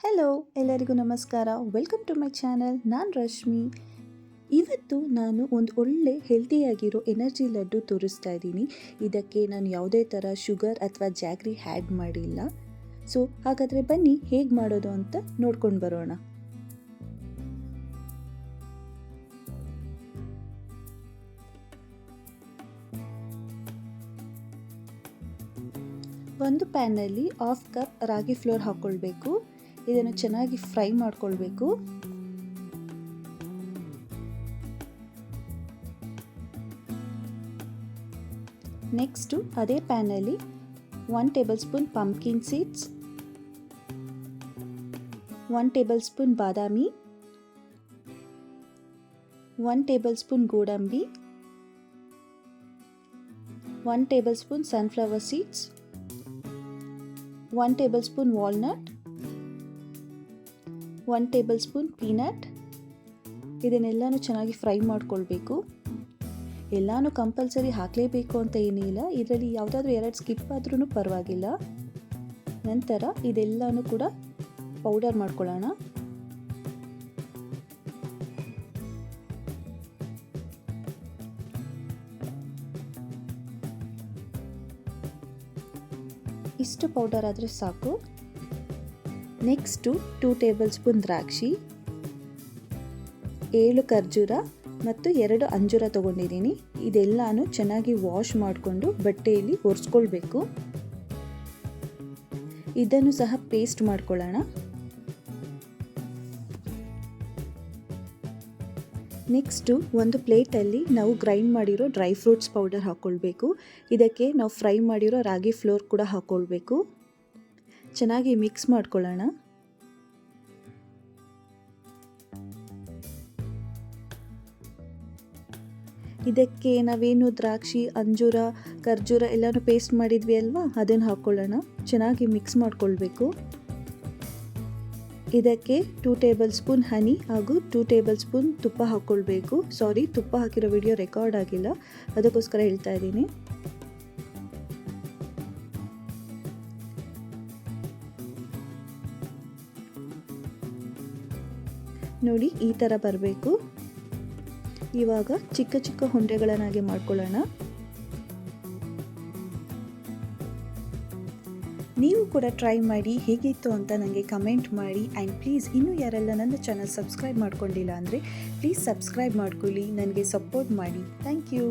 Hello, ಎಲ್ಲರಿಗೂ ನಮಸ್ಕಾರ. Welcome to my channel. ನಾನು ರಶ್ಮಿ. ಇವತ್ತು ನಾನು ಒಂದು ಒಳ್ಳೆ ಹೆಲ್ತಿಯಾಗಿರೋ ಎನರ್ಜಿ ಲಡ್ಡು ತೋರಿಸ್ತಾ ಇದ್ದೀನಿ. ಇದಕ್ಕೆ ನಾನು ಯಾವುದೇ ಥರ ಶುಗರ್ ಅಥವಾ ಜಾಗ್ರಿ ಆ್ಯಡ್ ಮಾಡಿಲ್ಲ. ಸೊ ಹಾಗಾದರೆ ಬನ್ನಿ ಹೇಗೆ ಮಾಡೋದು ಅಂತ ನೋಡ್ಕೊಂಡು ಬರೋಣ. ಒಂದು ಪ್ಯಾನಲ್ಲಿ 1/2 ಕಪ್ ರಾಗಿ ಫ್ಲೋರ್ ಹಾಕ್ಕೊಳ್ಬೇಕು. ಇದನ್ನು ಚೆನ್ನಾಗಿ ಫ್ರೈ ಮಾಡ್ಕೊಳ್ಬೇಕು. ನೆಕ್ಸ್ಟು ಅದೇ ಪ್ಯಾನಲ್ಲಿ 1 tablespoon pumpkin seeds, 1 tablespoon ಬಾದಾಮಿ, 1 ಟೇಬಲ್ ಸ್ಪೂನ್ ಗೋಡಂಬಿ, 1 tablespoon sunflower seeds, 1 tablespoon walnut, 1 tablespoon peanut. ಇದನ್ನೆಲ್ಲನೂ ಚೆನ್ನಾಗಿ ಫ್ರೈ ಮಾಡ್ಕೊಳ್ಬೇಕು. ಎಲ್ಲನೂ ಕಂಪಲ್ಸರಿ ಹಾಕಲೇಬೇಕು ಅಂತ ಏನಿಲ್ಲ. ಇದರಲ್ಲಿ ಯಾವುದಾದ್ರೂ 2 ಸ್ಕಿಪ್ ಆದ್ರೂ ಪರವಾಗಿಲ್ಲ. ನಂತರ ಇದೆಲ್ಲನೂ ಕೂಡ ಪೌಡರ್ ಮಾಡ್ಕೊಳ್ಳೋಣ. ಇಷ್ಟು ಪೌಡರ್ ಆದರೆ ಸಾಕು. ನೆಕ್ಸ್ಟು 2 ಟೇಬಲ್ ಸ್ಪೂನ್ ದ್ರಾಕ್ಷಿ, 7 ಖರ್ಜೂರ ಮತ್ತು 2 ಅಂಜೂರ ತೊಗೊಂಡಿದ್ದೀನಿ. ಇದೆಲ್ಲನೂ ಚೆನ್ನಾಗಿ ವಾಶ್ ಮಾಡಿಕೊಂಡು ಬಟ್ಟೆಯಲ್ಲಿ ಒರೆಸ್ಕೊಳ್ಬೇಕು. ಇದನ್ನು ಸಹ ಪೇಸ್ಟ್ ಮಾಡ್ಕೊಳ್ಳೋಣ. ನೆಕ್ಸ್ಟು ಒಂದು ಪ್ಲೇಟಲ್ಲಿ ನಾವು ಗ್ರೈಂಡ್ ಮಾಡಿರೋ ಡ್ರೈ ಫ್ರೂಟ್ಸ್ ಪೌಡರ್ ಹಾಕ್ಕೊಳ್ಬೇಕು. ಇದಕ್ಕೆ ನಾವು ಫ್ರೈ ಮಾಡಿರೋ ರಾಗಿ ಫ್ಲೋರ್ ಕೂಡ ಹಾಕ್ಕೊಳ್ಬೇಕು. ಚೆನ್ನಾಗಿ ಮಿಕ್ಸ್ ಮಾಡ್ಕೊಳ್ಳೋಣ. ಇದಕ್ಕೆ ನಾವೇನು ದ್ರಾಕ್ಷಿ, ಅಂಜೂರ, ಖರ್ಜೂರ ಎಲ್ಲನೂ ಪೇಸ್ಟ್ ಮಾಡಿದ್ವಿ ಅಲ್ವಾ, ಅದನ್ನು ಹಾಕ್ಕೊಳ್ಳೋಣ. ಚೆನ್ನಾಗಿ ಮಿಕ್ಸ್ ಮಾಡ್ಕೊಳ್ಬೇಕು. ಇದಕ್ಕೆ 2 ಟೇಬಲ್ ಸ್ಪೂನ್ ಹನಿ ಹಾಗೂ 2 ಟೇಬಲ್ ಸ್ಪೂನ್ ತುಪ್ಪ ಹಾಕ್ಕೊಳ್ಬೇಕು. ಸಾರಿ, ತುಪ್ಪ ಹಾಕಿರೋ ವಿಡಿಯೋ ರೆಕಾರ್ಡ್ ಆಗಿಲ್ಲ, ಅದಕ್ಕೋಸ್ಕರ ಹೇಳ್ತಾ ಇದ್ದೀನಿ. ನೋಡಿ, ಈ ಥರ ಬರಬೇಕು. ಇವಾಗ ಚಿಕ್ಕ ಚಿಕ್ಕ ಉಂಡೆಗಳನ್ನಾಗಿ ಮಾಡ್ಕೊಳ್ಳೋಣ. ನೀವು ಕೂಡ ಟ್ರೈ ಮಾಡಿ ಹೇಗಿತ್ತು ಅಂತ ನನಗೆ ಕಮೆಂಟ್ ಮಾಡಿ. ಆ್ಯಂಡ್ ಪ್ಲೀಸ್ ಇನ್ನೂ ಯಾರೆಲ್ಲ ನನ್ನ ಚಾನಲ್ ಸಬ್ಸ್ಕ್ರೈಬ್ ಮಾಡ್ಕೊಂಡಿಲ್ಲ ಅಂದರೆ ಪ್ಲೀಸ್ ಸಬ್ಸ್ಕ್ರೈಬ್ ಮಾಡ್ಕೊಳ್ಳಿ, ನನಗೆ ಸಪೋರ್ಟ್ ಮಾಡಿ. Thank you.